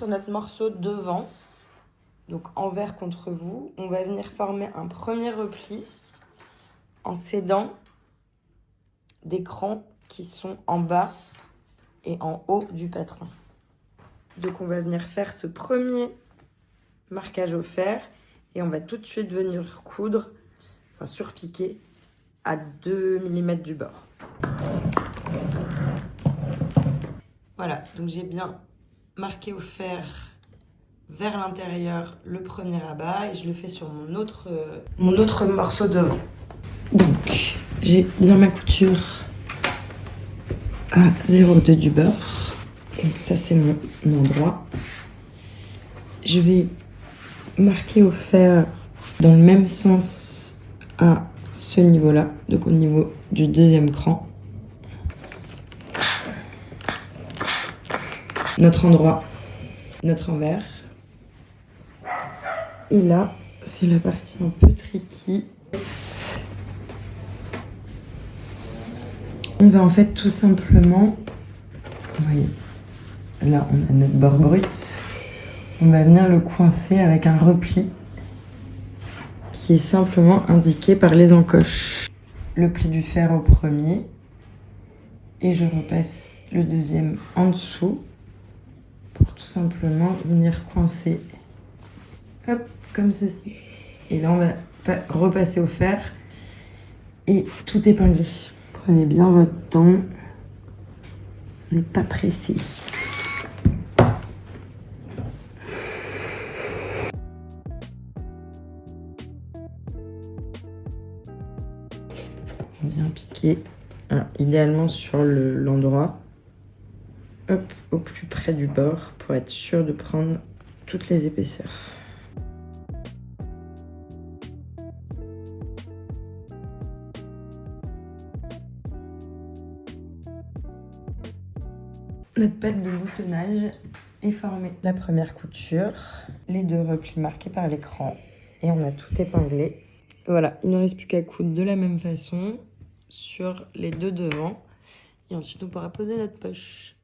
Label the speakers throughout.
Speaker 1: sur notre morceau devant, donc envers contre vous, on va venir former un premier repli en s'aidant des crans qui sont en bas et en haut du patron. Donc on va venir faire ce premier marquage au fer et on va tout de suite venir coudre, enfin surpiquer à 2 mm du bord. Voilà, donc j'ai bien marqué au fer vers l'intérieur le premier rabat et je le fais sur mon autre morceau devant. Donc j'ai bien ma couture à 0,2 du bord. Donc ça c'est mon endroit. Je vais marquer au fer dans le même sens à ce niveau-là, donc au niveau du deuxième cran. Notre endroit, notre envers. Et là, c'est la partie un peu tricky. On va en fait tout simplement, vous voyez, là on a notre bord brut. On va venir le coincer avec un repli qui est simplement indiqué par les encoches. Le pli du fer au premier et je repasse le deuxième en dessous pour tout simplement venir coincer, hop, comme ceci. Et là on va repasser au fer et tout épingler. Prenez bien votre temps, on n'est pas pressé. On vient piquer, alors, idéalement sur l'endroit, hop, au plus près du bord pour être sûr de prendre toutes les épaisseurs. Notre patte de boutonnage est formée. La première couture, les deux replis marqués par l'écran et on a tout épinglé. Voilà, il ne reste plus qu'à coudre de la même façon sur les deux devants et ensuite on pourra poser notre poche.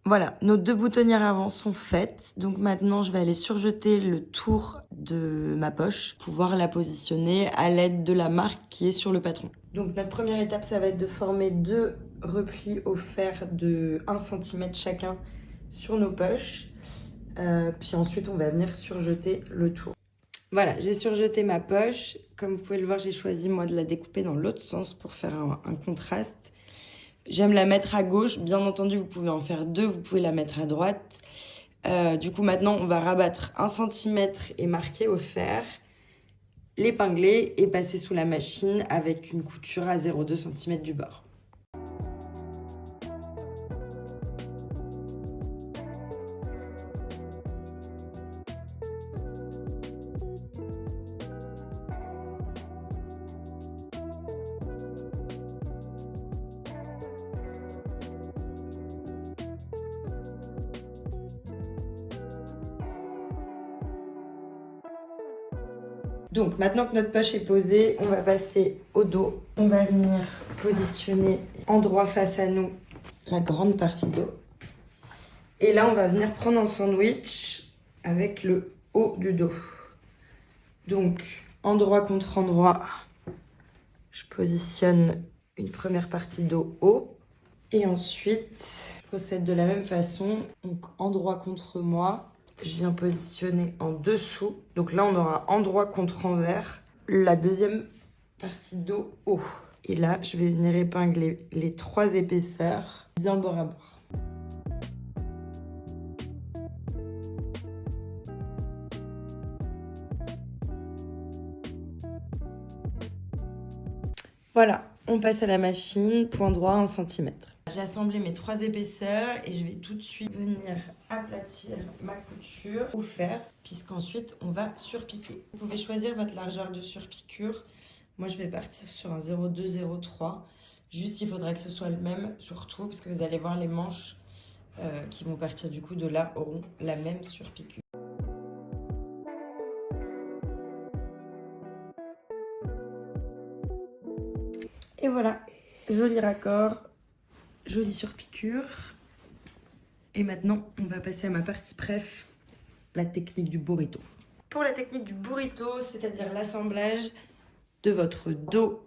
Speaker 1: Voilà, nos deux boutonnières avant sont faites. Donc maintenant, je vais aller surjeter le tour de ma poche pour pouvoir la positionner à l'aide de la marque qui est sur le patron. Donc notre première étape, ça va être de former deux replis au fer de 1 cm chacun sur nos poches. Puis ensuite, on va venir surjeter le tour. Voilà, j'ai surjeté ma poche. Comme vous pouvez le voir, j'ai choisi moi de la découper dans l'autre sens pour faire un contraste. J'aime la mettre à gauche. Bien entendu, vous pouvez en faire deux. Vous pouvez la mettre à droite. Du coup, maintenant, on va rabattre 1 cm et marquer au fer, l'épingler et passer sous la machine avec une couture à 0,2 cm du bord. Donc maintenant que notre poche est posée, on va passer au dos. On va venir positionner endroit face à nous la grande partie dos. Et là, on va venir prendre un sandwich avec le haut du dos. Donc, endroit contre endroit, je positionne une première partie dos haut. Et ensuite, je procède de la même façon. Donc, endroit contre moi. Je viens positionner en dessous. Donc là, on aura endroit contre envers. La deuxième partie dos haut. Et là, je vais venir épingler les 3 épaisseurs bien bord à bord. Voilà, on passe à la machine, point droit 1 cm. J'ai assemblé mes 3 épaisseurs et je vais tout de suite venir aplatir ma couture au fer puisqu'ensuite on va surpiquer. Vous pouvez choisir votre largeur de surpiqûre. Moi je vais partir sur un 0,2, 0,3. Juste il faudrait que ce soit le même surtout parce que vous allez voir les manches qui vont partir du coup de là auront la même surpiqûre. Et voilà, joli raccord, jolie surpiqûre. Et maintenant, on va passer à ma partie préf, la technique du burrito. Pour la technique du burrito, c'est-à-dire l'assemblage de votre dos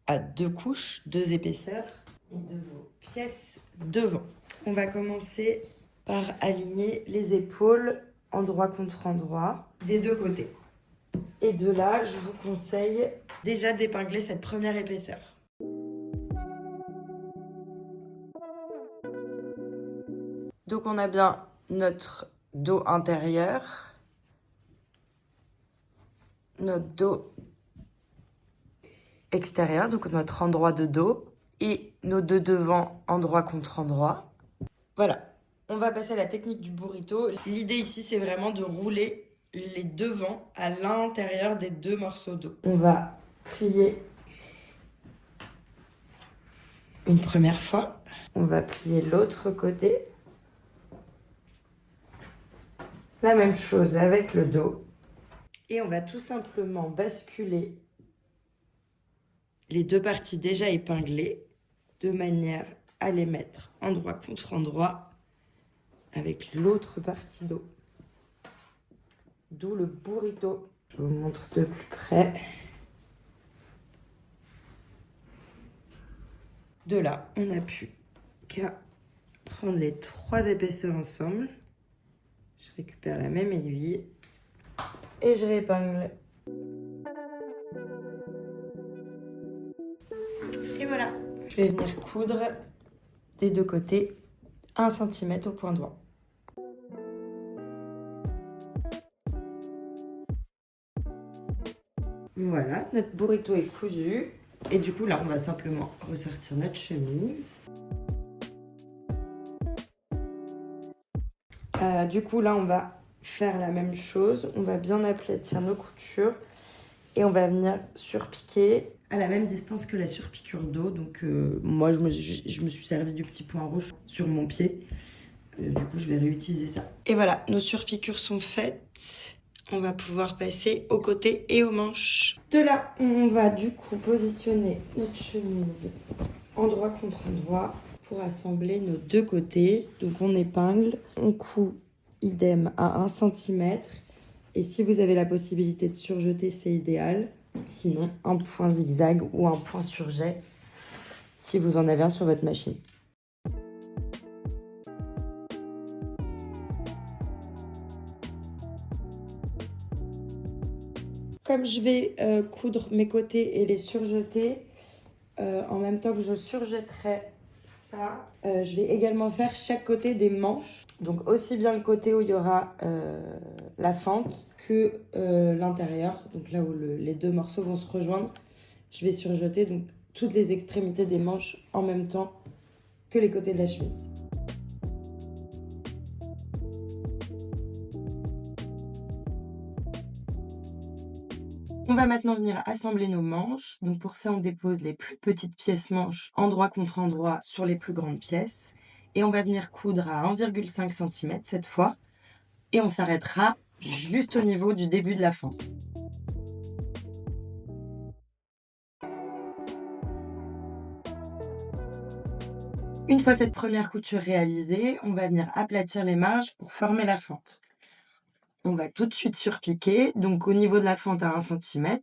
Speaker 1: à 2 couches, 2 épaisseurs, et de vos pièces devant. On va commencer par aligner les épaules endroit contre endroit des 2 côtés. Et de là, je vous conseille déjà d'épingler cette première épaisseur. Donc on a bien notre dos intérieur, notre dos extérieur, donc notre endroit de dos, et nos deux devants endroit contre endroit. Voilà, on va passer à la technique du burrito. L'idée ici, c'est vraiment de rouler les devants à l'intérieur des 2 morceaux d'eau. On va plier une première fois. On va plier l'autre côté. La même chose avec le dos. Et on va tout simplement basculer les 2 parties déjà épinglées de manière à les mettre endroit contre endroit avec l'autre partie d'eau. D'où le burrito. Je vous montre de plus près. De là, on n'a plus qu'à prendre les 3 épaisseurs ensemble. Je récupère la même aiguille et je réépingle. Et voilà. Je vais venir coudre des 2 côtés 1 cm au point droit. Voilà, notre burrito est cousu. Et du coup, là, on va simplement ressortir notre chemise. Du coup, là, on va faire la même chose. On va bien aplatir nos coutures. Et on va venir surpiquer à la même distance que la surpiqûre d'eau. Donc, moi, je me suis servi du petit point rouge sur mon pied. Du coup, je vais réutiliser ça. Et voilà, nos surpiqûres sont faites. On va pouvoir passer aux côtés et aux manches. De là, on va du coup positionner notre chemise endroit contre endroit pour assembler nos 2 côtés. Donc on épingle, on coud idem à 1 cm. Et si vous avez la possibilité de surjeter, c'est idéal. Sinon, un point zigzag ou un point surjet si vous en avez un sur votre machine. Comme je vais coudre mes côtés et les surjeter, en même temps que je surjetterai ça, je vais également faire chaque côté des manches. Donc aussi bien le côté où il y aura la fente que l'intérieur, donc là où les 2 morceaux vont se rejoindre. Je vais surjeter donc toutes les extrémités des manches en même temps que les côtés de la chemise. On va maintenant venir assembler nos manches. Donc pour ça, on dépose les plus petites pièces manches endroit contre endroit sur les plus grandes pièces. Et on va venir coudre à 1,5 cm cette fois. Et on s'arrêtera juste au niveau du début de la fente. Une fois cette première couture réalisée, on va venir aplatir les marges pour former la fente. On va tout de suite surpiquer, donc au niveau de la fente à 1 cm.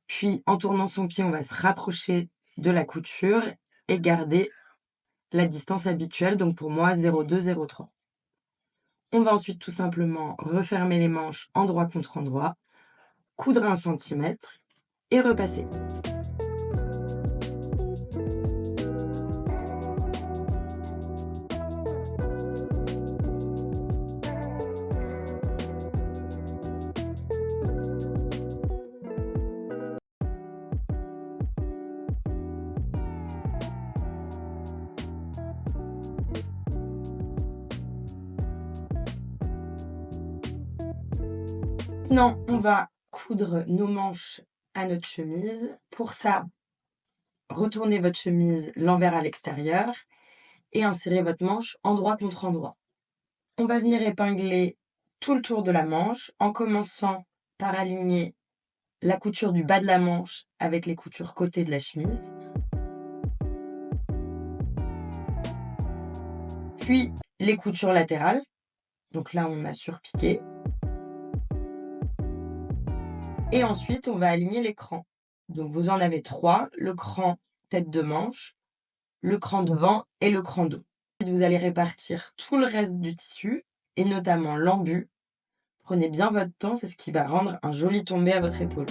Speaker 1: Puis en tournant son pied, on va se rapprocher de la couture et garder la distance habituelle, donc pour moi 0,2, 0,3. On va ensuite tout simplement refermer les manches endroit contre endroit, coudre 1 cm et repasser. Maintenant, on va coudre nos manches à notre chemise. Pour ça, retournez votre chemise l'envers à l'extérieur et insérez votre manche endroit contre endroit. On va venir épingler tout le tour de la manche en commençant par aligner la couture du bas de la manche avec les coutures côté de la chemise. Puis les coutures latérales. Donc là, on a surpiqué. Et ensuite, on va aligner les crans. Donc vous en avez 3, le cran tête de manche, le cran devant et le cran dos. Vous allez répartir tout le reste du tissu, et notamment l'embu. Prenez bien votre temps, c'est ce qui va rendre un joli tombé à votre épaule.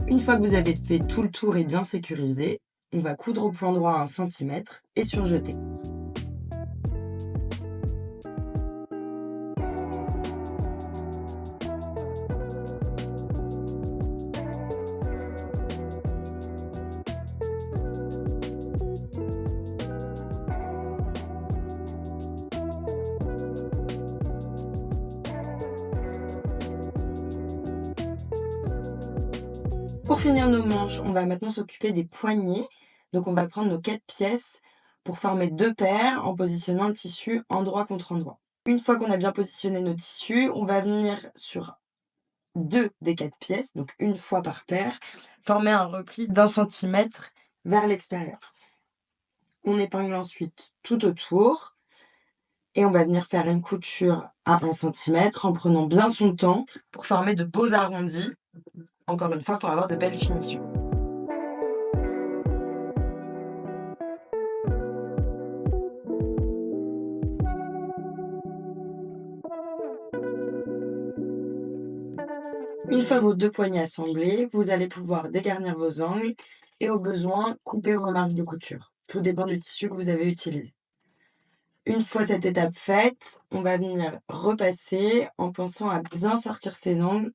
Speaker 1: Une fois que vous avez fait tout le tour et bien sécurisé, on va coudre au point droit à 1 cm et surjeter. Pour finir nos manches, on va maintenant s'occuper des poignets. Donc on va prendre nos 4 pièces pour former 2 paires en positionnant le tissu endroit contre endroit. Une fois qu'on a bien positionné nos tissus, on va venir sur 2 des 4 pièces, donc une fois par paire, former un repli d'1 centimètre vers l'extérieur. On épingle ensuite tout autour et on va venir faire une couture à 1 centimètre en prenant bien son temps pour former de beaux arrondis, encore une fois pour avoir de belles finitions. Une fois vos 2 poignets assemblés, vous allez pouvoir dégarnir vos angles et au besoin couper vos marges de couture. Tout dépend du tissu que vous avez utilisé. Une fois cette étape faite, on va venir repasser en pensant à bien sortir ses angles,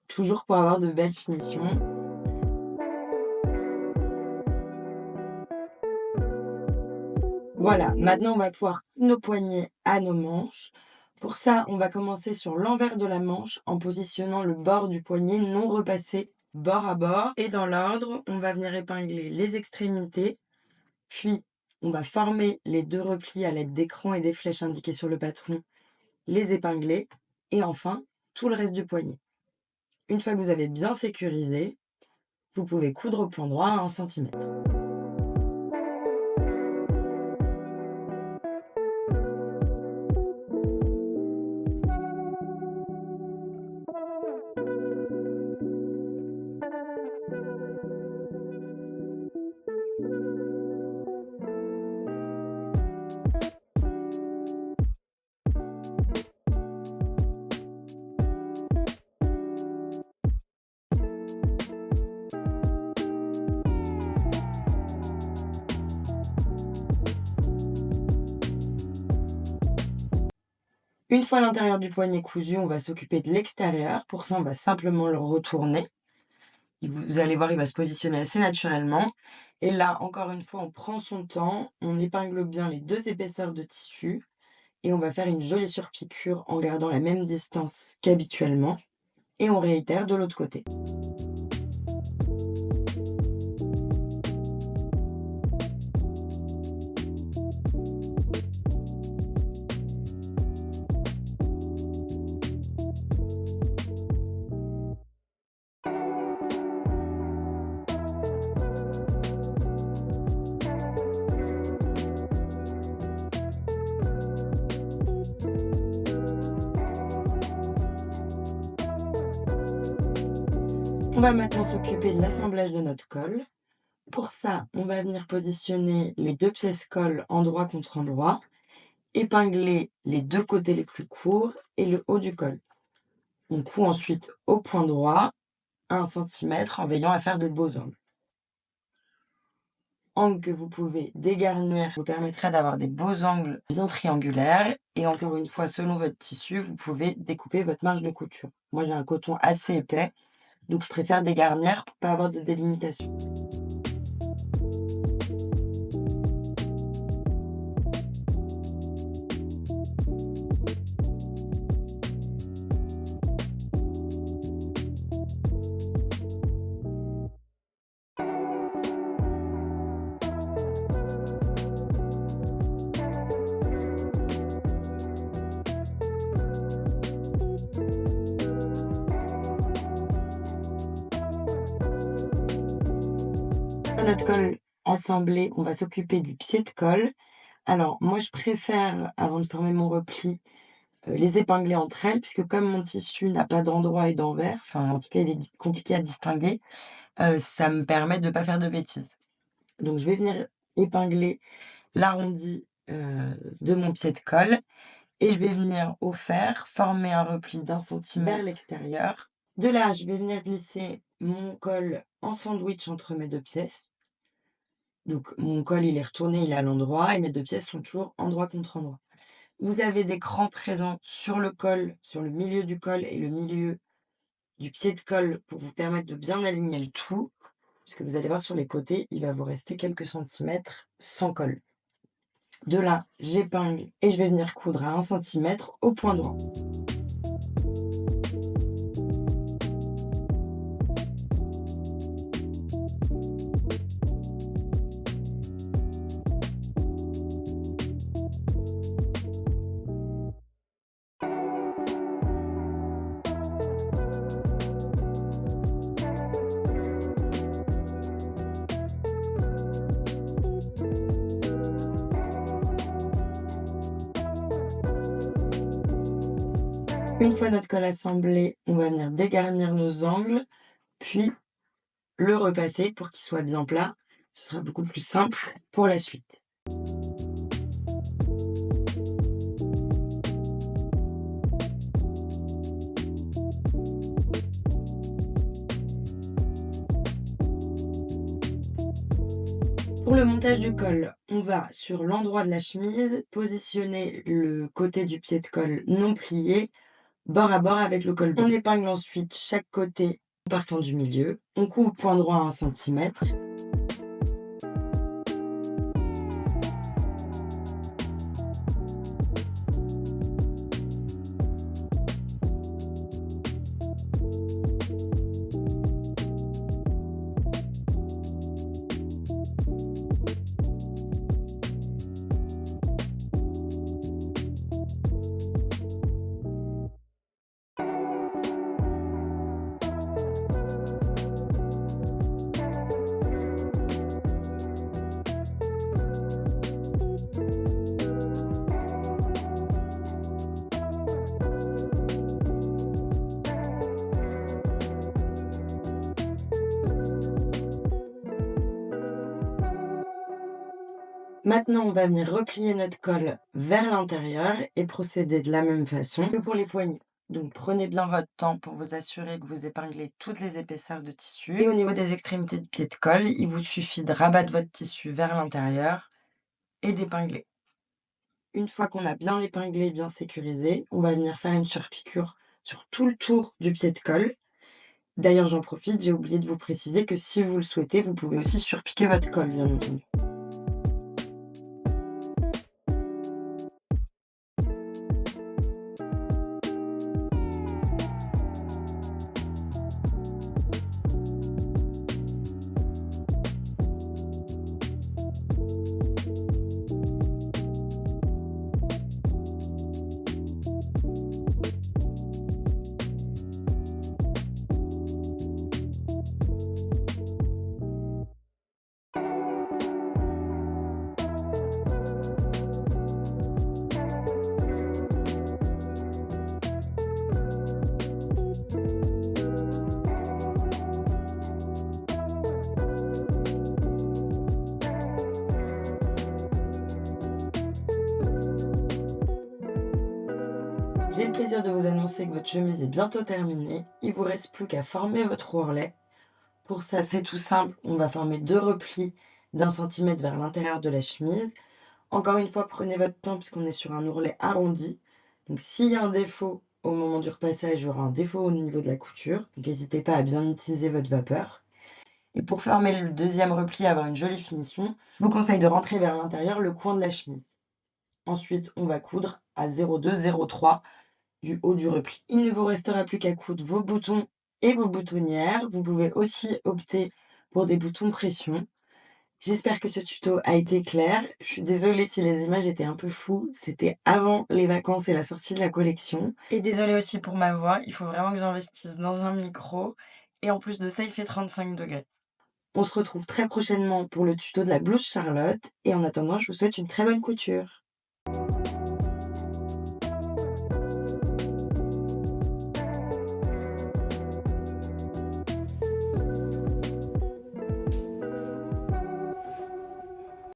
Speaker 1: toujours pour avoir de belles finitions. Voilà, maintenant on va pouvoir coudre nos poignets à nos manches. Pour ça, on va commencer sur l'envers de la manche en positionnant le bord du poignet non repassé bord à bord. Et dans l'ordre, on va venir épingler les extrémités, puis on va former les 2 replis à l'aide des crans et des flèches indiquées sur le patron, les épingler, et enfin tout le reste du poignet. Une fois que vous avez bien sécurisé, vous pouvez coudre au point droit à 1 centimètre. Une fois l'intérieur du poignet cousu, on va s'occuper de l'extérieur. Pour ça, on va simplement le retourner. Vous allez voir, il va se positionner assez naturellement. Et là, encore une fois, on prend son temps, on épingle bien les 2 épaisseurs de tissu et on va faire une jolie surpiqûre en gardant la même distance qu'habituellement. Et on réitère de l'autre côté. On va maintenant s'occuper de l'assemblage de notre col. Pour ça, on va venir positionner les 2 pièces colle endroit contre endroit, épingler les 2 côtés les plus courts et le haut du col. On coud ensuite au point droit, 1 centimètre, en veillant à faire de beaux angles. Angles que vous pouvez dégarnir vous permettra d'avoir des beaux angles bien triangulaires. Et encore une fois, selon votre tissu, vous pouvez découper votre marge de couture. Moi, j'ai un coton assez épais, donc je préfère dégarnir pour pas avoir de délimitation. Notre colle assemblée, on va s'occuper du pied de colle. Alors moi je préfère, avant de former mon repli, les épingler entre elles puisque comme mon tissu n'a pas d'endroit et d'envers, enfin en tout cas il est compliqué à distinguer, ça me permet de pas faire de bêtises. Donc je vais venir épingler l'arrondi, de mon pied de colle et je vais venir au fer former un repli d'1 centimètre vers l'extérieur. De là, je vais venir glisser mon col en sandwich entre mes 2 pièces. Donc mon col, il est retourné, il est à l'endroit et mes 2 pièces sont toujours endroit contre endroit. Vous avez des crans présents sur le col, sur le milieu du col et le milieu du pied de colle pour vous permettre de bien aligner le tout, puisque vous allez voir sur les côtés, il va vous rester quelques centimètres sans colle. De là, j'épingle et je vais venir coudre à 1 centimètre au point droit. Une fois notre col assemblé, on va venir dégarnir nos angles, puis le repasser pour qu'il soit bien plat. Ce sera beaucoup plus simple pour la suite. Pour le montage du col, on va sur l'endroit de la chemise positionner le côté du pied de colle non plié, bord à bord avec le col bas. On épingle ensuite chaque côté en partant du milieu. On coupe au point droit à 1 centimètre. Maintenant, on va venir replier notre col vers l'intérieur et procéder de la même façon que pour les poignets. Donc prenez bien votre temps pour vous assurer que vous épinglez toutes les épaisseurs de tissu. Et au niveau des extrémités de pied de colle, il vous suffit de rabattre votre tissu vers l'intérieur et d'épingler. Une fois qu'on a bien épinglé, bien sécurisé, on va venir faire une surpiqûre sur tout le tour du pied de colle. D'ailleurs, j'en profite, j'ai oublié de vous préciser que si vous le souhaitez, vous pouvez aussi surpiquer votre col, bien entendu. J'ai le plaisir de vous annoncer que votre chemise est bientôt terminée. Il vous reste plus qu'à former votre ourlet. Pour ça, c'est tout simple. On va former 2 replis d'1 centimètre vers l'intérieur de la chemise. Encore une fois, prenez votre temps puisqu'on est sur un ourlet arrondi. Donc s'il y a un défaut au moment du repassage, il y aura un défaut au niveau de la couture. Donc n'hésitez pas à bien utiliser votre vapeur. Et pour former le deuxième repli et avoir une jolie finition, je vous conseille de rentrer vers l'intérieur le coin de la chemise. Ensuite, on va coudre à 0,2-0,3 du haut du repli. Il ne vous restera plus qu'à coudre vos boutons et vos boutonnières. Vous pouvez aussi opter pour des boutons pression. J'espère que ce tuto a été clair. Je suis désolée si les images étaient un peu floues. C'était avant les vacances et la sortie de la collection. Et désolée aussi pour ma voix. Il faut vraiment que j'investisse dans un micro. Et en plus de ça, il fait 35 degrés. On se retrouve très prochainement pour le tuto de la blouse Charlotte et en attendant, je vous souhaite une très bonne couture.